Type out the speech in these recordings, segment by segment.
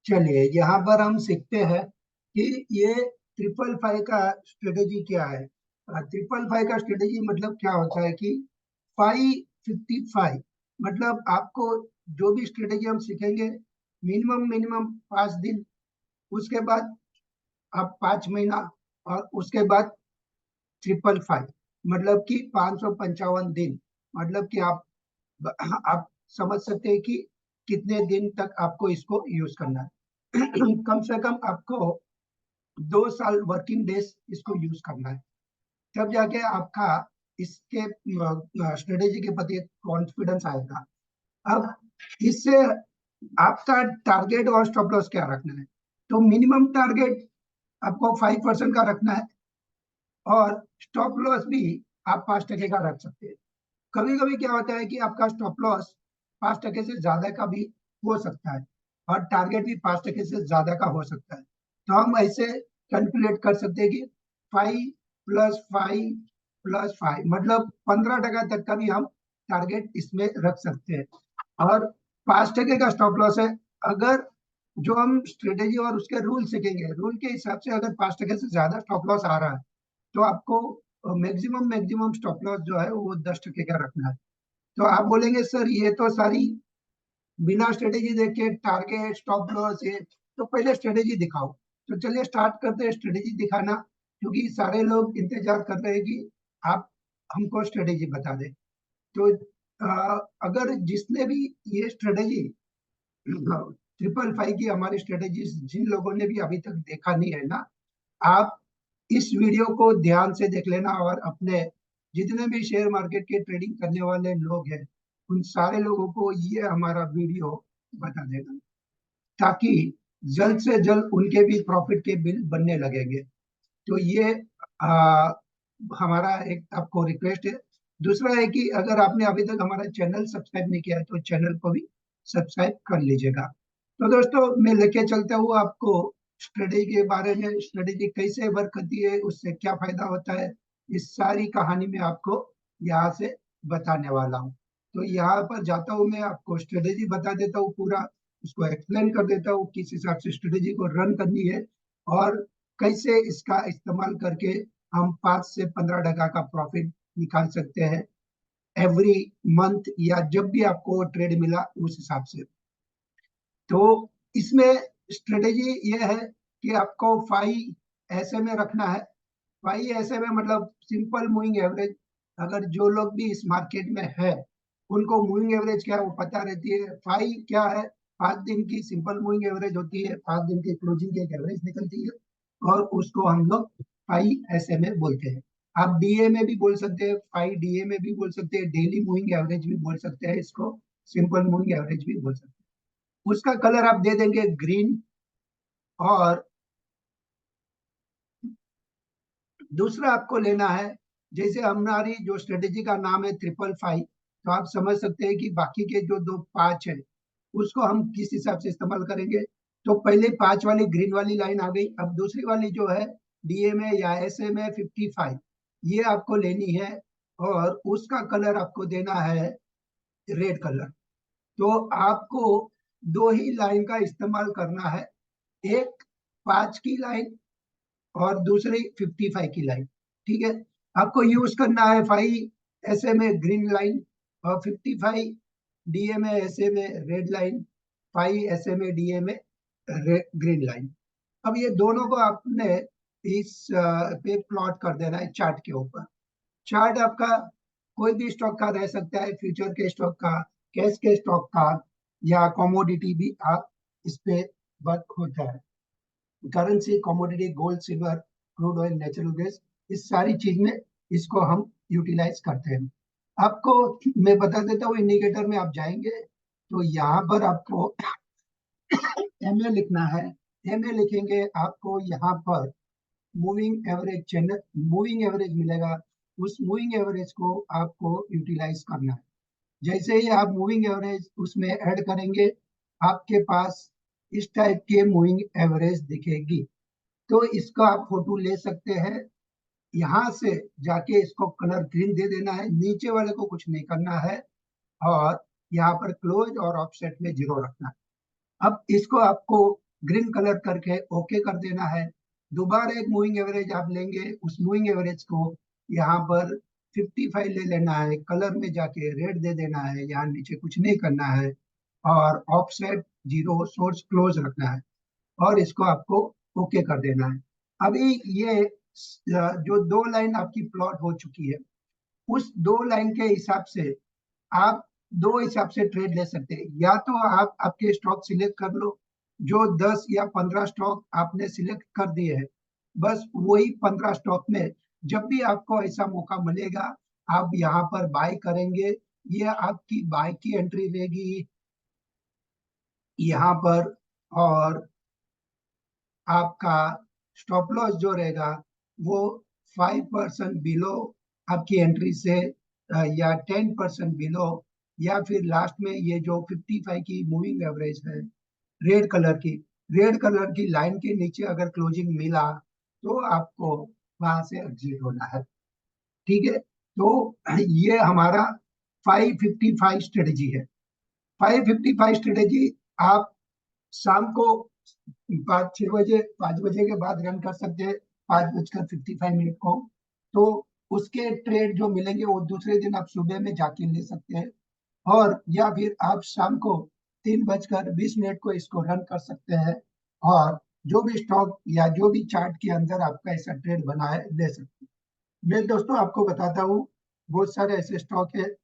चलिए यहाँ पर हम सीखते हैं कि ये 555 का स्ट्रेटेजी क्या है। 555 का स्ट्रेटेजी मतलब क्या होता है कि 555 मतलब आपको जो भी स्ट्रेटेजी हम सीखेंगे मिनिमम मिनिमम 5 दिन, उसके बाद आप 5 महीना, और उसके बाद 555 मतलब कि 555 दिन। मतलब कि आप समझ सकते हैं कि कितने दिन तक आपको इसको यूज करना है। कम से कम आपको 2 साल वर्किंग डेज इसको यूज करना है, तब जाके आपका इसके स्ट्रेटेजी के प्रति कॉन्फिडेंस आएगा। अब इससे आपका टारगेट और स्टॉप लॉस क्या रखना है। तो मिनिमम टारगेट आपको 5% का रखना है, और स्टॉप लॉस भी आप 5% का रख सकते हैं। कभी कभी क्या होता है कि आपका स्टॉप लॉस 5% से ज्यादा का भी हो सकता है, और टारगेट भी 5% से ज्यादा का हो सकता है। तो हम ऐसे कैलकुलेट कर सकते हैं कि 5 + 5 + 5 मतलब 15% तक का भी हम टारगेट इसमें रख सकते हैं। और 5% का स्टॉप लॉस है। अगर जो हम स्ट्रेटेजी और उसके रूल सीखेंगे, रूल के हिसाब से अगर 5% से ज्यादा स्टॉप लॉस आ रहा है तो आपको मैक्सिमम मैक्सिमम स्टॉप लॉस जो है वो 10% का रखना है। तो आप बोलेंगे सर ये तो सारी बिना स्ट्रेटेजी देखे टारगेट स्टॉप लॉस है, तो पहले स्ट्रेटेजी दिखाओ। तो चलिए स्टार्ट करते हैं स्ट्रेटेजी दिखाना, क्योंकि सारे लोग इंतजार कर रहे हैं कि आप हमको स्ट्रेटेजी बता दें। तो अगर जिसने भी ये स्ट्रेटेजी 555 की हमारी स्ट्रेटेजी जिन लोगों ने भी अभी तक देखा नहीं है ना, आप इस वीडियो को ध्यान से देख लेना, और अपने जितने भी शेयर मार्केट के ट्रेडिंग करने वाले लोग हैं उन सारे लोगों को ये हमारा वीडियो बता देना, ताकि जल्द से जल्द उनके भी प्रॉफिट के बिल बनने लगेंगे। तो ये आ, हमारा एक आपको रिक्वेस्ट है। दूसरा है कि अगर आपने अभी तक हमारा चैनल सब्सक्राइब नहीं किया है तो चैनल को भी सब्सक्राइब कर लीजिएगा। तो दोस्तों मैं लेके चलता हूँ आपको स्टडी के बारे में, स्ट्रेटेजी कैसे वर्क करती है, उससे क्या फायदा होता है, इस सारी कहानी में आपको यहाँ से बताने वाला हूँ। तो यहाँ पर जाता हूँ, मैं आपको स्ट्रेटेजी बता देता हूँ पूरा, उसको एक्सप्लेन कर देता हूँ किस हिसाब से स्ट्रेटेजी को रन करनी है, और कैसे इसका इस्तेमाल करके हम 5 से 15% का प्रॉफिट निकाल सकते हैं एवरी मंथ, या जब भी आपको ट्रेड मिला उस हिसाब से। तो इसमें स्ट्रेटेजी ये है कि आपको 5 ऐसे में रखना है। 5 ऐसे में मतलब सिंपल मूविंग एवरेज। अगर जो लोग भी इस मार्केट में है उनको मूविंग एवरेज क्या है वो पता रहती है। 5 क्या है, 5 दिन की सिंपल मूविंग एवरेज होती है, 5 दिन की क्लोजिंग की एक एवरेज निकलती है, और उसको हम लोग 5 ऐसे में बोलते हैं। आप डीए में भी बोल सकते हैं, 5 डीए में भी बोल सकते हैं, डेली मूविंग एवरेज भी बोल सकते हैं, इसको सिंपल मूविंग एवरेज भी बोल सकते हैं। उसका कलर आप दे देंगे ग्रीन। और दूसरा आपको लेना है, जैसे हमारी जो स्ट्रेटेजी का नाम है 555, तो आप समझ सकते हैं कि बाकी के जो दो 5 है उसको हम किस हिसाब से इस्तेमाल करेंगे। तो पहले 5 वाली ग्रीन वाली लाइन आ गई, अब दूसरी वाली जो है डीए में या एसए में 55, ये आपको लेनी है, और उसका कलर आपको देना है रेड कलर। तो आपको दो ही लाइन का इस्तेमाल करना है, एक 5 की लाइन और दूसरी 55 की लाइन। ठीक है, आपको यूज करना है 5 ऐसे में ग्रीन लाइन, और 55 डीए में ऐसे में रेड लाइन, 5 ऐसे में डीए में ग्रीन लाइन। अब ये दोनों को आपने इस पे प्लॉट कर देना है चार्ट के ऊपर। चार्ट आपका कोई भी स्टॉक का रह सकता है, फ्यूचर के स्टॉक का, कैश के स्टॉक का, या कमोडिटी भी आप इस पे वर्क होता है। Currency, commodity, gold, silver, crude oil, natural gas, इस सारी चीज में इसको हम यूटिलाइज करते हैं। आपको मैं बता देता हूँ, इंडिकेटर में आप जाएंगे तो यहाँ पर आपको एमए लिखना है। एमए लिखेंगे, आपको यहाँ पर moving average channel, moving average मिलेगा। उस मूविंग एवरेज को आपको यूटिलाइज करना है। जैसे ही आप मूविंग एवरेज उसमें ऐड करेंगे, आपके पास इस टाइप के मूविंग एवरेज दिखेगी। तो इसका आप फोटो ले सकते हैं, यहाँ से जाके इसको कलर ग्रीन दे देना है, नीचे वाले को कुछ नहीं करना है, और यहाँ पर क्लोज और ऑफसेट में 0 रखना है। अब इसको आपको ग्रीन कलर करके ओके कर देना है। दोबारा एक मूविंग एवरेज आप लेंगे, उस मूविंग एवरेज को यहाँ पर 55 ले लेना है, कलर में जाके रेड दे देना है, यहाँ नीचे कुछ नहीं करना है, और ऑफसेट 0 सोर्स क्लोज रखना है, और इसको आपको ओके कर देना है। अभी ये जो 2 लाइन आपकी प्लॉट हो चुकी है, उस 2 लाइन के हिसाब से आप 2 हिसाब से ट्रेड ले सकते हैं। या तो आप आपके स्टॉक सिलेक्ट कर लो, जो 10 या 15 स्टॉक आपने सिलेक्ट कर दिए हैं, बस वही 15 स्टॉक में जब भी आपको ऐसा मौका मिलेगा आप यहाँ पर बाय करेंगे। ये आपकी बाय की एंट्री रहेगी यहाँ पर, और आपका स्टॉप लॉस जो रहेगा वो 5% बिलो आपकी एंट्री से, या 10% बिलो, या फिर लास्ट में ये जो 55 की मूविंग एवरेज है रेड कलर की, रेड कलर की लाइन के नीचे अगर क्लोजिंग मिला तो आपको वहां से एग्जिट होना है। ठीक है, तो ये हमारा 555 स्ट्रेटेजी है। 555 स्ट्रेटेजी आप शाम को 5-6 बजे, 5 बजे के बाद रन कर सकते हैं, 5:55 को। तो उसके ट्रेड जो मिलेंगे वो दूसरे दिन आप सुबह में जाके ले सकते हैं, और या फिर आप शाम को 3:20 को इसको रन कर सकते हैं, और जो भी स्टॉक या जो भी चार्ट के अंदर आपका ऐसा ट्रेड बना है ले सकते हैं। मैं दोस्तों आपको बताता हूँ, बहुत सारे ऐसे स्टॉक है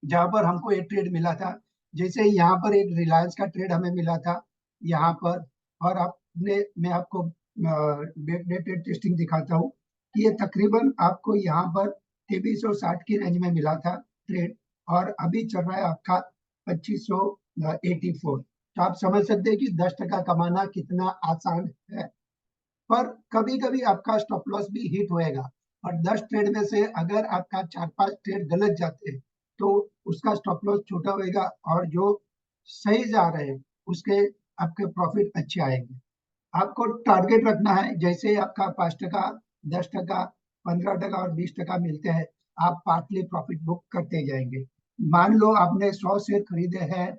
जहां पर हमको एक ट्रेड मिला था। जैसे यहाँ पर एक रिलायंस का ट्रेड हमें मिला था यहाँ पर, और आपने, मैं आपको डेटेड टेस्टिंग दिखाता हूँ कि ये तकरीबन आपको यहाँ पर 2360 की रेंज में मिला था ट्रेड, और अभी चल रहा है आपका 2584। तो आप समझ सकते हैं कि 10% कमाना कितना आसान है। पर कभी कभी आपका स्टॉप लॉस भी हिट होएगा, और 10 ट्रेड में से अगर आपका 4-5 ट्रेड गलत जाते हैं तो उसका स्टॉप लॉस छोटा होएगा, और जो सही जा रहे हैं उसके आपके प्रॉफिट अच्छे आएंगे। आपको टारगेट रखना है, जैसे ही आपका 5%, 10%, 15% और 20% मिलते हैं, आप पार्टली प्रॉफिट बुक करते जाएंगे। मान लो आपने 100 शेयर खरीदे हैं,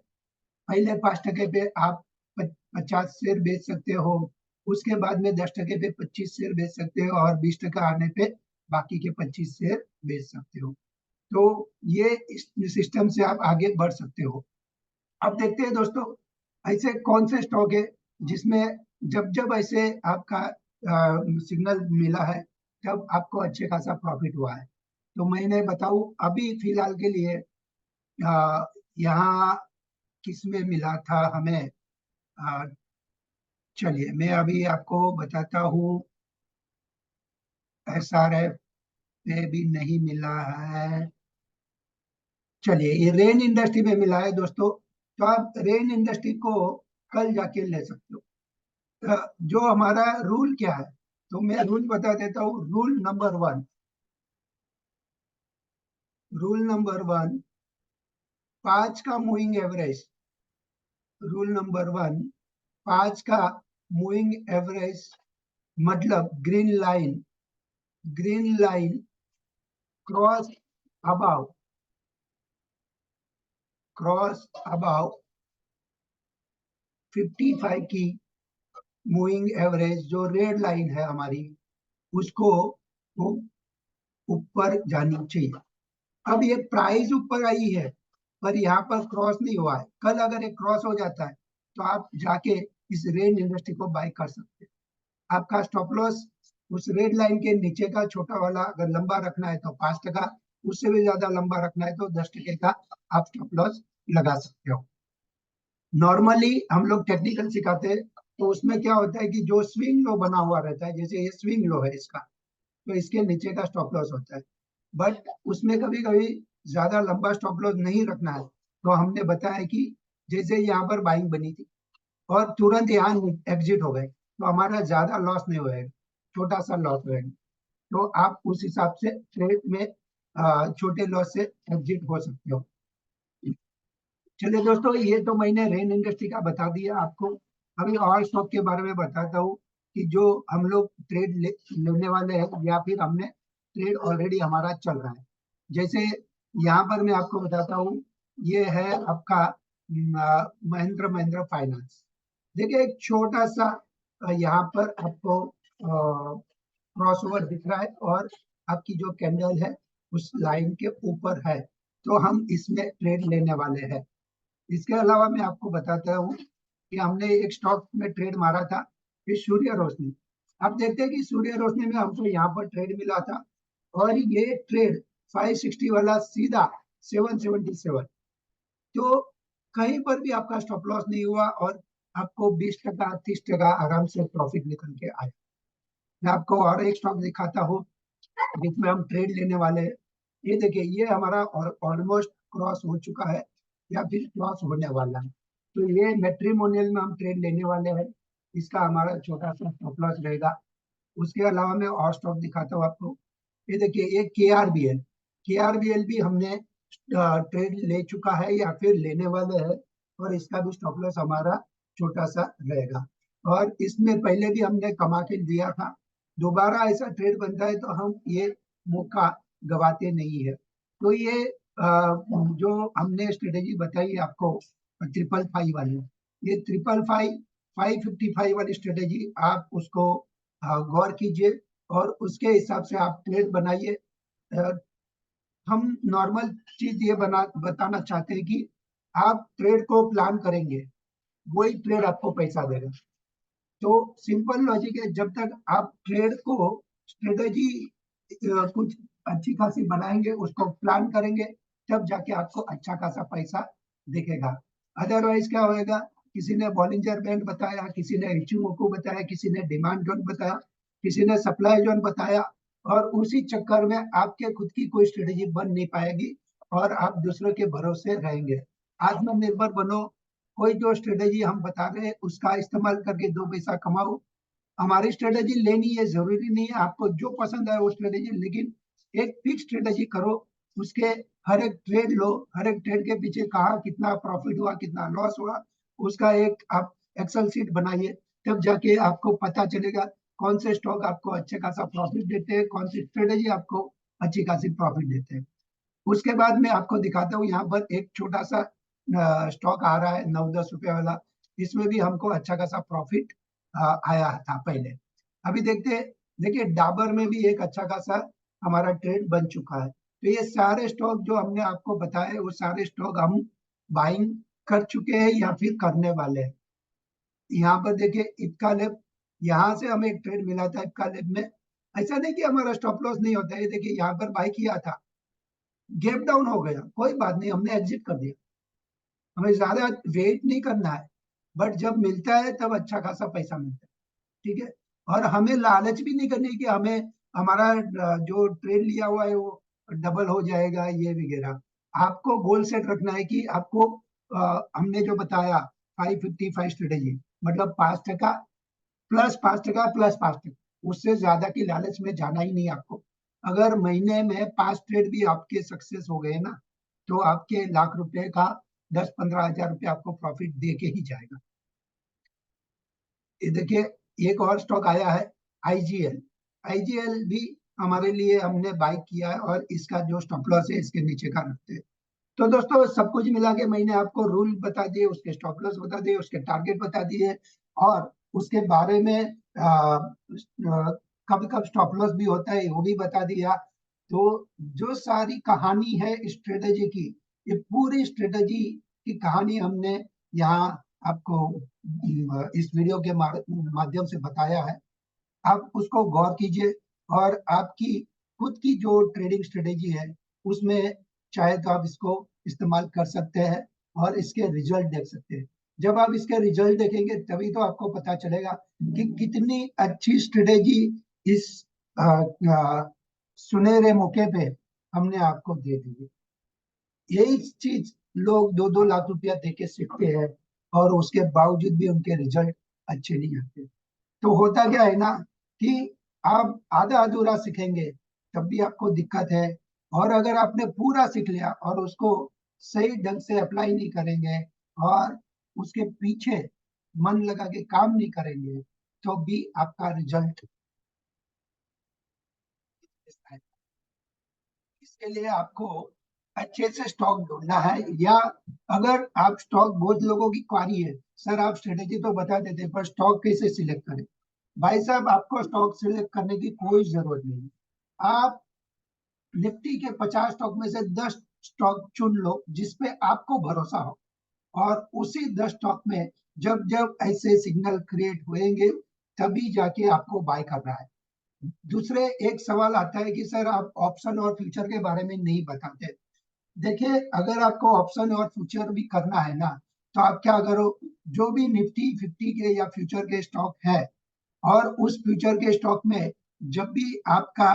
पहले 5% पे आप 50 शेयर बेच सकते हो, उसके बाद में 10% पे 25 शेयर बेच सकते हो, और 20% आने पे बाकी के 25 शेयर बेच सकते हो। तो ये इस सिस्टम से आप आगे बढ़ सकते हो। अब देखते हैं दोस्तों, ऐसे कौन से स्टॉक है जिसमें जब जब ऐसे आपका सिग्नल मिला है तब आपको अच्छे खासा प्रॉफिट हुआ है। तो मैंने बताऊं अभी फिलहाल के लिए यहाँ किस में मिला था हमें, आ, चलिए मैं अभी आपको बताता हूँ। SRF पे भी नहीं मिला है। चलिए ये रेन इंडस्ट्री में मिला है दोस्तों, तो आप रेन इंडस्ट्री को कल जाके ले सकते हो। जो हमारा रूल क्या है, तो मैं रूल बता देता हूँ। रूल नंबर वन, 5 का मूविंग एवरेज। रूल नंबर 1, 5 का मूविंग एवरेज मतलब green line cross above cross above 55 की मूविंग एवरेज जो रेड लाइन है हमारी, उसको वो ऊपर जानी चाहिए। अब ये प्राइस ऊपर आई है पर यहाँ पर क्रॉस नहीं हुआ है। कल अगर ये क्रॉस हो जाता है तो आप जाके इस रेन इंडस्ट्री को बाय कर सकते हैं। आपका स्टॉप लॉस उस रेड लाइन के नीचे का छोटा वाला अगर लंबा रखना है तो 5%, उससे भी ज्यादा लंबा रखना है तो 10% का आप स्टॉप लॉस लगा सकते हो। नॉर्मली हम लोग टेक्निकल सिखाते हैं, तो उसमें क्या होता है कि जो स्विंग लो बना हुआ रहता है, जैसे ये स्विंग लो है इसका, तो इसके नीचे का स्टॉप लॉस होता है। बट उसमें कभी कभी ज्यादा लंबा स्टॉप लॉस नहीं रखना है, तो हमने बताया कि जैसे यहाँ पर बाइंग बनी थी और तुरंत यहाँ एग्जिट हो गए तो हमारा ज्यादा लॉस नहीं होएगा, छोटा सा लॉस होएगा। तो आप उस हिसाब से ट्रेड में छोटे लॉस से एग्जिट हो सकते हो। चलिए दोस्तों, ये तो मैंने रेन इंडस्ट्री का बता दिया आपको। अभी और स्टॉक के बारे में बताता हूँ कि जो हम लोग ट्रेड लेने वाले हैं या फिर हमने ट्रेड ऑलरेडी हमारा चल रहा है। जैसे यहाँ पर मैं आपको बताता हूँ, ये है आपका महिंद्रा महिंद्रा फाइनेंस। देखिए एक छोटा सा यहाँ पर आपको क्रॉस ओवर दिख रहा है और आपकी जो कैंडल है उस लाइन के ऊपर है, तो हम इसमें ट्रेड लेने वाले हैं। इसके अलावा मैं आपको बताता हूँ कि हमने एक स्टॉक में ट्रेड मारा था, ये सूर्य रोशनी। आप देखते हैं कि सूर्य रोशनी में हमको यहाँ पर ट्रेड मिला था और ये ट्रेड 560 वाला सीधा 777, तो कहीं पर भी आपका स्टॉप लॉस नहीं हुआ और आपको 20% 30% आराम से प्रॉफिट निकल के आया। मैं आपको और एक स्टॉक दिखाता हूँ जिसमें हम ट्रेड लेने वाले हैं। ये देखिए, ये हमारा ऑलमोस्ट क्रॉस हो चुका है या फिर क्रॉस होने वाला है, तो ये मैट्रिमोनियल में हम ट्रेड लेने वाले हैं। इसका हमारा छोटा सा स्टॉप लॉस रहेगा। उसके अलावा मैं और स्टॉक दिखाता हूँ आपको। ये देखिए, ये के आर बी एल भी हमने ट्रेड ले चुका है या फिर लेने वाले हैं, और इसका भी स्टॉप लॉस हमारा छोटा सा रहेगा। और इसमें पहले भी हमने कमा के दिया था, दोबारा ऐसा ट्रेड बनता है तो हम ये मौका गवाते नहीं है। तो ये जो हमने स्ट्रेटेजी बताई आपको 555 वाली, ये 555 555 वाली स्ट्रेटेजी आप उसको गौर कीजिए और उसके हिसाब से आप ट्रेड बनाइए। हम नॉर्मल चीज ये बताना चाहते हैं कि आप ट्रेड को प्लान करेंगे, वही ट्रेड आपको पैसा देगा। तो सिंपल लॉजिक है, जब तक आप ट्रेड को स्ट्रेटेजी कुछ अच्छी खासी बनाएंगे, उसको प्लान करेंगे, तब जाके आपको अच्छा खासा पैसा दिखेगा। अदरवाइज क्या होएगा, किसी ने बॉलिंजर बैंड बताया, किसी ने इचिमोको बताया, किसी ने डिमांड जोन बताया, किसी ने सप्लाई जोन बताया, और उसी चक्कर में आपके खुद की कोई स्ट्रेटेजी बन नहीं पाएगी और आप दूसरों के भरोसे रहेंगे। आत्मनिर्भर बनो, कोई जो स्ट्रेटेजी हम बता रहे हैं उसका इस्तेमाल करके दो पैसा कमाओ। हमारी स्ट्रेटेजी लेनी है जरूरी नहीं है, आपको जो पसंद है वो स्ट्रेटेजी, लेकिन एक फिक्स स्ट्रेटेजी करो, उसके हर एक ट्रेड लो, हर एक ट्रेड के पीछे कहाँ कितना प्रॉफिट हुआ कितना लॉस हुआ, उसका एक आप एक्सेल सीट बनाइए, तब जाके आपको पता चलेगा कौन से स्टॉक आपको अच्छे खासा प्रॉफिट देते हैं, कौन सी स्ट्रेटेजी आपको अच्छी खासी प्रॉफिट देते हैं। उसके बाद मैं आपको दिखाता हूँ, यहाँ पर एक छोटा सा स्टॉक आ रहा है 9-10 रुपए वाला, इसमें भी हमको अच्छा खासा प्रॉफिट आया था पहले। अभी देखते हैं, देखिए डाबर में भी एक अच्छा खासा हमारा ट्रेड बन चुका है। तो ये सारे स्टॉक जो हमने आपको बताए वो सारे स्टॉक हम बाइंग कर चुके हैं या फिर करने वाले हैं। यहाँ पर देखिए इप्का लैब, यहाँ से हमें एक ट्रेड मिला था इप्का लैब में। ऐसा नहीं कि हमारा स्टॉप लॉस नहीं होता है, देखिए यहाँ पर बाई किया था, गैप डाउन हो गया, कोई बात नहीं, हमने एग्जिट कर दिया। हमें ज्यादा वेट नहीं करना है, बट जब मिलता है तब अच्छा खासा पैसा मिलता है, ठीक है। और हमें लालच भी नहीं करनी कि हमें हमारा जो ट्रेड लिया हुआ है वो डबल हो जाएगा ये वगैरह। आपको गोल सेट रखना है कि आपको हमने जो बताया 555 स्ट्रेटेजी, मतलब 5% प्लस 5% प्लस 5%, उससे ज्यादा की लालच में जाना ही नहीं आपको। अगर महीने में 5 ट्रेड भी आपके सक्सेस हो गए ना, तो आपके लाख रुपए का 10-15 हजार रुपये आपको प्रॉफिट दे के ही जाएगा। ये देखिए, एक और स्टॉक आया है आईजीएल। आईजीएल भी हमारे लिए हमने बाय किया है और इसका जो स्टॉप लॉस है इसके नीचे का रखते हैं। तो दोस्तों सब कुछ मिला के मैंने आपको रूल बता दिए, उसके स्टॉप लॉस बता दिए, उसके टारगेट बता दिए, और उसके बारे में कब कब स्टॉप लॉस भी होता है वो भी बता दिया। तो जो सारी कहानी है स्ट्रेटेजी की, ये पूरी स्ट्रेटेजी की कहानी हमने यहाँ आपको इस वीडियो के माध्यम से बताया है। आप उसको गौर कीजिए और आपकी खुद की जो ट्रेडिंग स्ट्रेटेजी है उसमें चाहे तो आप इसको इस्तेमाल कर सकते हैं और इसके रिजल्ट देख सकते हैं। जब आप इसके रिजल्ट देखेंगे तभी तो आपको पता चलेगा कि कितनी अच्छी स्ट्रेटेजी इस आ, आ, सुनहरे मौके पे हमने आपको दे दी है। यही चीज लोग 2-2 लाख रुपया दे के सीखते हैं और उसके बावजूद भी उनके रिजल्ट अच्छे नहीं आते। तो होता क्या है ना कि आप आधा अधूरा सीखेंगे तब भी आपको दिक्कत है, और अगर आपने पूरा सीख लिया और उसको सही ढंग से अप्लाई नहीं करेंगे और उसके पीछे मन लगा के काम नहीं करेंगे तो भी आपका रिजल्ट इसके लिए आपको अच्छे से स्टॉक ढूंढना है, या अगर आप स्टॉक, बहुत लोगों की क्वारी है, सर आप स्ट्रेटेजी तो बता देते पर स्टॉक कैसे सिलेक्ट करें। भाई साहब, आपको स्टॉक सिलेक्ट करने की कोई जरूरत नहीं है। आप निफ्टी के 50 स्टॉक में से 10 स्टॉक चुन लो जिसपे आपको भरोसा हो, और उसी 10 स्टॉक में जब जब ऐसे सिग्नल क्रिएट होंगे तभी जाके आपको बाय करना है। दूसरे एक सवाल आता है कि सर आप ऑप्शन और फ्यूचर के बारे में नहीं बताते। देखिए, अगर आपको ऑप्शन और फ्यूचर भी करना है ना, तो आप क्या करो, जो भी निफ्टी 50 के या फ्यूचर के स्टॉक है, और उस फ्यूचर के स्टॉक में जब भी आपका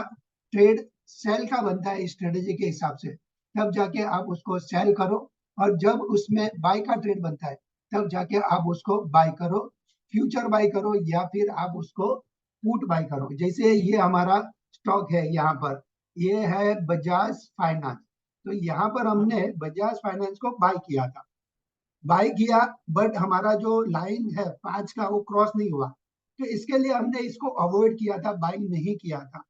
ट्रेड सेल का बनता है स्ट्रेटेजी के हिसाब से, तब जाके आप उसको सेल करो, और जब उसमें बाय का ट्रेड बनता है तब जाके आप उसको बाय करो, फ्यूचर बाय करो, या फिर आप उसको पुट बाय करो। जैसे ये हमारा स्टॉक है यहाँ पर, ये है बजाज फाइनेंस। तो यहाँ पर हमने बजाज फाइनेंस को बाय किया था, बाय किया, बट हमारा जो लाइन है 5 का वो क्रॉस नहीं हुआ, तो इसके लिए हमने इसको अवॉइड किया था, बाय नहीं किया था।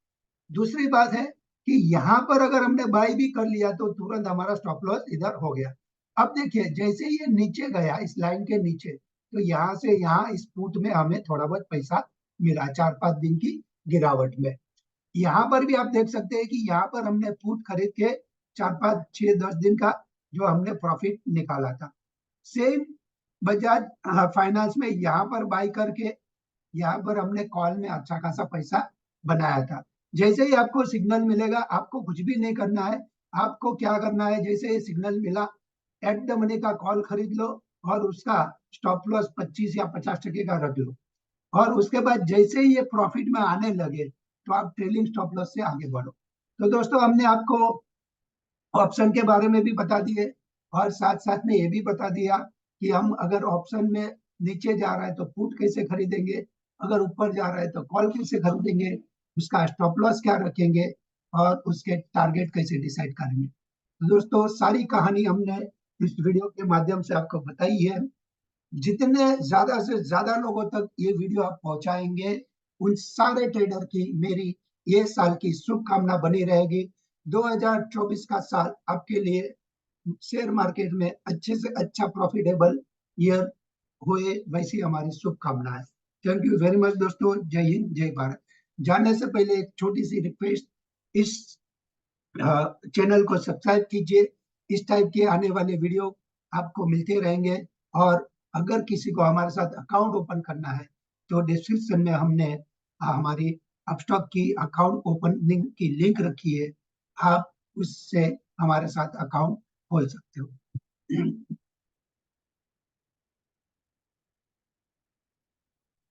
दूसरी बात है कि यहाँ पर अगर हमने बाय भी कर लिया तो तुरंत हमारा स्टॉप लॉस इधर हो गया। अब देखिए, जैसे ये नीचे गया इस लाइन के नीचे, तो यहाँ से यहाँ इस पुट में हमें थोड़ा बहुत पैसा मिला 4-5 दिन की गिरावट में। यहाँ पर भी आप देख सकते हैं कि यहाँ पर हमने पुट खरीद के 4-5-6-10 दिन का जो हमने प्रॉफिट निकाला था। सेम बजाज फाइनेंस में यहाँ पर बाय करके यहाँ पर हमने कॉल में अच्छा खासा पैसा बनाया था। जैसे ही आपको सिग्नल मिलेगा, आपको कुछ भी नहीं करना है। आपको क्या करना है, जैसे ही सिग्नल मिला, एट द मनी का कॉल खरीद लो, और उसका स्टॉप लॉस 25 या 50% का रख लो, और उसके बाद जैसे ही ये प्रॉफिट में आने लगे तो आप ट्रेलिंग स्टॉप लॉस से आगे बढ़ो। तो दोस्तों, हमने आपको ऑप्शन के बारे में भी बता दिए, और साथ साथ में ये भी बता दिया कि हम अगर ऑप्शन में नीचे जा रहा है तो पुट कैसे खरीदेंगे, अगर ऊपर जा रहा है तो कॉल कैसे खरीदेंगे, उसका स्टॉप लॉस क्या रखेंगे, और उसके टारगेट कैसे डिसाइड करेंगे। तो दोस्तों, सारी कहानी हमने इस वीडियो के माध्यम से आपको बताई है। जितने ज्यादा से ज्यादा लोगों तक ये वीडियो आप पहुंचाएंगे, उन सारे ट्रेडर की मेरी ये साल की शुभकामना बनी रहेगी। 2024 का साल आपके लिए शेयर मार्केट में अच्छे से अच्छा प्रॉफिटेबल ईयर हुए, वैसी हमारी शुभकामना है। थैंक यू वेरी मच दोस्तों। जय हिंद, जय भारत। जाने से पहले एक छोटी सी रिक्वेस्ट, इस चैनल को सब्सक्राइब कीजिए। इस टाइप के आने वाले वीडियो आपको मिलते रहेंगे। और अगर किसी को हमारे साथ अकाउंट ओपन करना है तो डिस्क्रिप्शन में हमने हमारी अपस्टॉक की अकाउंट ओपनिंग की लिंक रखी है, आप उससे हमारे साथ अकाउंट खोल सकते हो।